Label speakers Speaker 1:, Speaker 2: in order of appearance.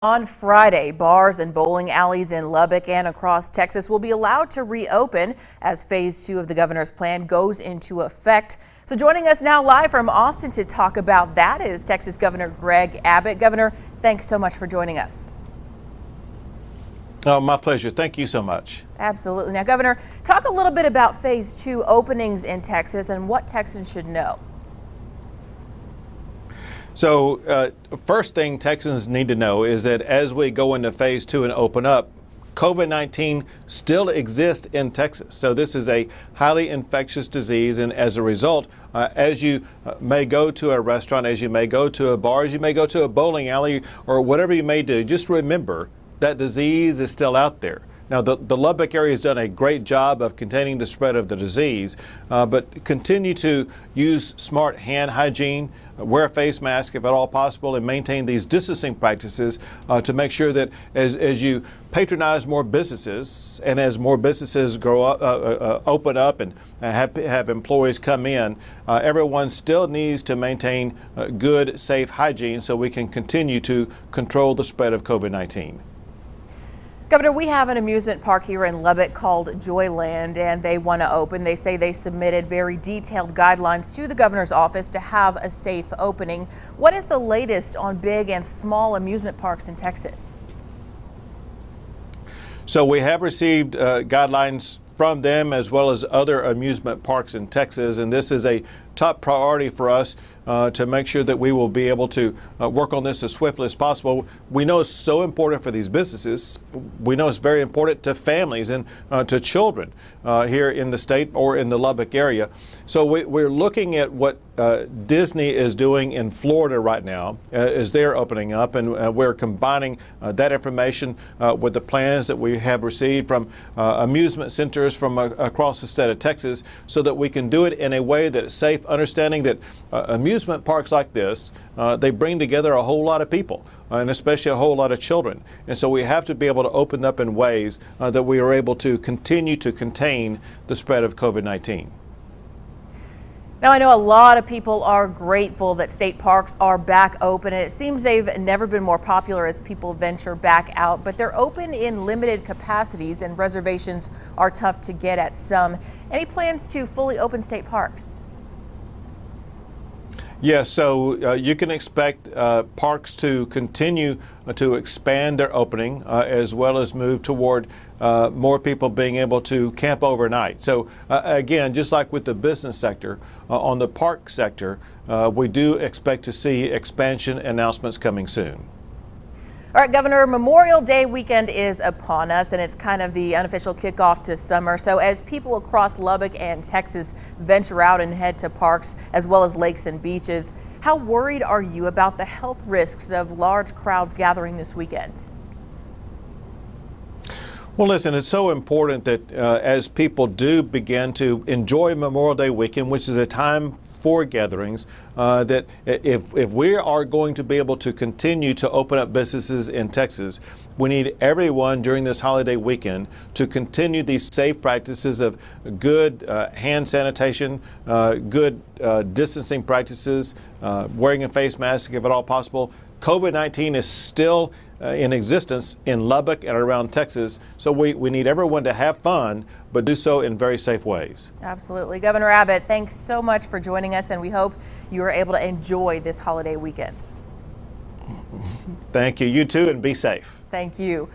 Speaker 1: On Friday, bars and bowling alleys in Lubbock and across Texas will be allowed to reopen as phase 2 of the governor's plan goes into effect. So joining us now live from Austin to talk about that is Texas Governor Greg Abbott. Governor, thanks so much for joining us.
Speaker 2: Oh, my pleasure. Thank you so much.
Speaker 1: Absolutely. Now, Governor, talk a little bit about phase 2 openings in Texas and what Texans should know.
Speaker 2: So first thing Texans need to know is that as we go into phase 2 and open up, COVID-19 still exists in Texas. So this is a highly infectious disease, and as a result, as you may go to a restaurant, as you may go to a bar, as you may go to a bowling alley, or whatever you may do, just remember that disease is still out there. Now, the Lubbock area has done a great job of containing the spread of the disease, but continue to use smart hand hygiene, wear a face mask if at all possible, and maintain these distancing practices to make sure that as you patronize more businesses and as more businesses grow up, open up and have employees come in, everyone still needs to maintain good, safe hygiene so we can continue to control the spread of COVID-19.
Speaker 1: Governor, we have an amusement park here in Lubbock called Joyland, and they want to open. They say they submitted very detailed guidelines to the governor's office to have a safe opening. What is the latest on big and small amusement parks in Texas?
Speaker 2: So we have received guidelines from them as well as other amusement parks in Texas, and this is a top priority for us to make sure that we will be able to work on this as swiftly as possible. We know it's so important for these businesses. We know it's very important to families and to children here in the state or in the Lubbock area. So we're looking at what Disney is doing in Florida right now as they're opening up, and we're combining that information with the plans that we have received from amusement centers from across the state of Texas so that we can do it in a way that is safe, understanding that amusement parks like this, they bring together a whole lot of people, and especially a whole lot of children. And so we have to be able to open up in ways that we are able to continue to contain the spread of COVID-19.
Speaker 1: Now, I know a lot of people are grateful that state parks are back open, and it seems they've never been more popular as people venture back out, but they're open in limited capacities and reservations are tough to get at some. Any plans to fully open state parks?
Speaker 2: Yes, so you can expect parks to continue to expand their opening as well as move toward more people being able to camp overnight. So again, just like with the business sector, on the park sector, we do expect to see expansion announcements coming soon.
Speaker 1: All right, Governor, Memorial Day weekend is upon us, and it's kind of the unofficial kickoff to summer. So as people across Lubbock and Texas venture out and head to parks as well as lakes and beaches, how worried are you about the health risks of large crowds gathering this weekend?
Speaker 2: Well, listen, it's so important that as people do begin to enjoy Memorial Day weekend, which is a time for gatherings, that if we are going to be able to continue to open up businesses in Texas, we need everyone during this holiday weekend to continue these safe practices of good hand sanitation, good distancing practices, wearing a face mask if at all possible. COVID-19 is still in existence in Lubbock and around Texas, so we need everyone to have fun, but do so in very safe ways.
Speaker 1: Absolutely. Governor Abbott, thanks so much for joining us, and we hope you are able to enjoy this holiday weekend.
Speaker 2: Thank you. You too, and be safe.
Speaker 1: Thank you.